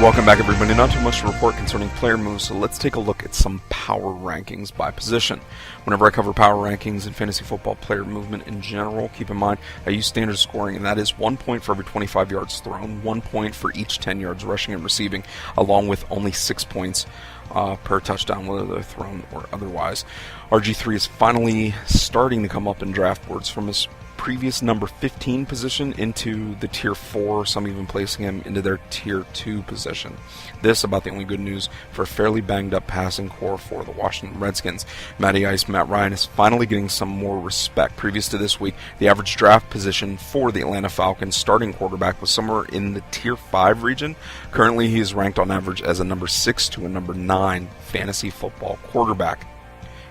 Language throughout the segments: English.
Welcome back, everybody. Not too much to report concerning player moves, so let's take a look at some power rankings by position. Whenever I cover power rankings and fantasy football player movement in general, keep in mind I use standard scoring, and that is 1 point for every 25 yards thrown, 1 point for each 10 yards rushing and receiving, along with only 6 points per touchdown, whether they're thrown or otherwise. RG3 is finally starting to come up in draft boards from his previous number 15 position into the tier 4, some even placing him into their tier 2 position. This about the only good news for a fairly banged up passing core for the Washington Redskins. Matty Ice, Matt Ryan is finally getting some more respect. Previous to this week, the average draft position for the Atlanta Falcons starting quarterback was somewhere in the tier 5 region. Currently he is ranked on average as a number 6 to a number 9 fantasy football quarterback.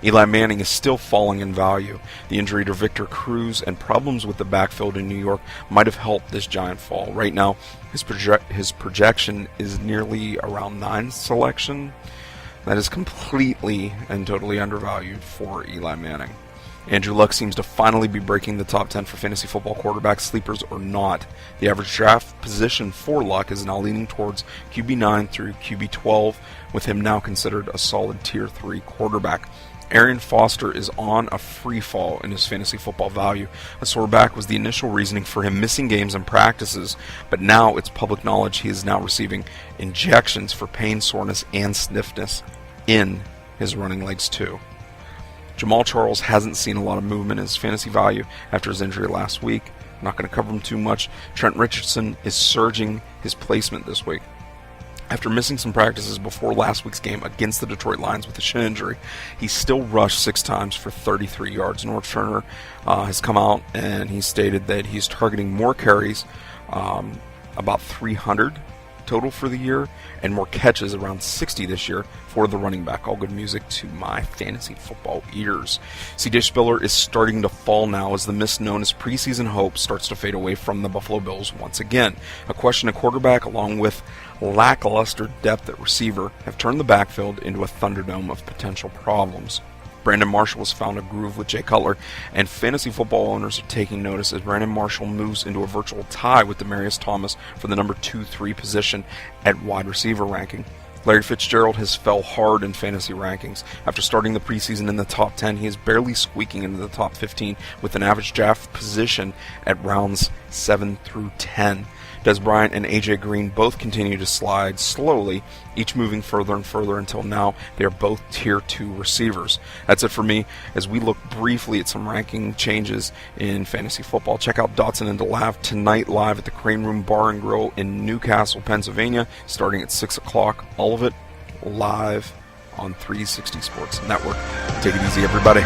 Eli Manning is still falling in value. The injury to Victor Cruz and problems with the backfield in New York might have helped this giant fall. Right now, his projection is nearly around 9 selection. That is completely and totally undervalued for Eli Manning. Andrew Luck seems to finally be breaking the top 10 for fantasy football quarterbacks, sleepers or not. The average draft position for Luck is now leaning towards QB9 through QB12, with him now considered a solid tier 3 quarterback. Arian Foster is on a free fall in his fantasy football value. A sore back was the initial reasoning for him missing games and practices, but now it's public knowledge he is now receiving injections for pain, soreness, and stiffness in his running legs too. Jamal Charles hasn't seen a lot of movement in his fantasy value after his injury last week. I'm not going to cover him too much. Trent Richardson is surging his placement this week. After missing some practices before last week's game against the Detroit Lions with a shin injury, he still rushed 6 times for 33 yards. North Turner has come out and he stated that he's targeting more carries, about 300 total for the year, and more catches, around 60 this year, for the running back. All good music to my fantasy football ears. C.J. Spiller is starting to fall now as the mist known as preseason hope starts to fade away from the Buffalo Bills once again. A question at quarterback, along with lackluster depth at receiver, have turned the backfield into a thunderdome of potential problems. Brandon Marshall has found a groove with Jay Cutler, and fantasy football owners are taking notice as Brandon Marshall moves into a virtual tie with Demaryius Thomas for the number 2-3 position at wide receiver ranking. Larry Fitzgerald has fell hard in fantasy rankings. After starting the preseason in the top 10, he is barely squeaking into the top 15 with an average draft position at rounds 7 through 10. Des Bryant and A.J. Green both continue to slide slowly, each moving further and further until now they are both tier 2 receivers. That's it for me. As we look briefly at some ranking changes in fantasy football, check out Dotson and DeLav tonight live at the Crane Room Bar and Grill in Newcastle, Pennsylvania, starting at 6 o'clock. All of it live on 360 Sports Network. Take it easy, everybody.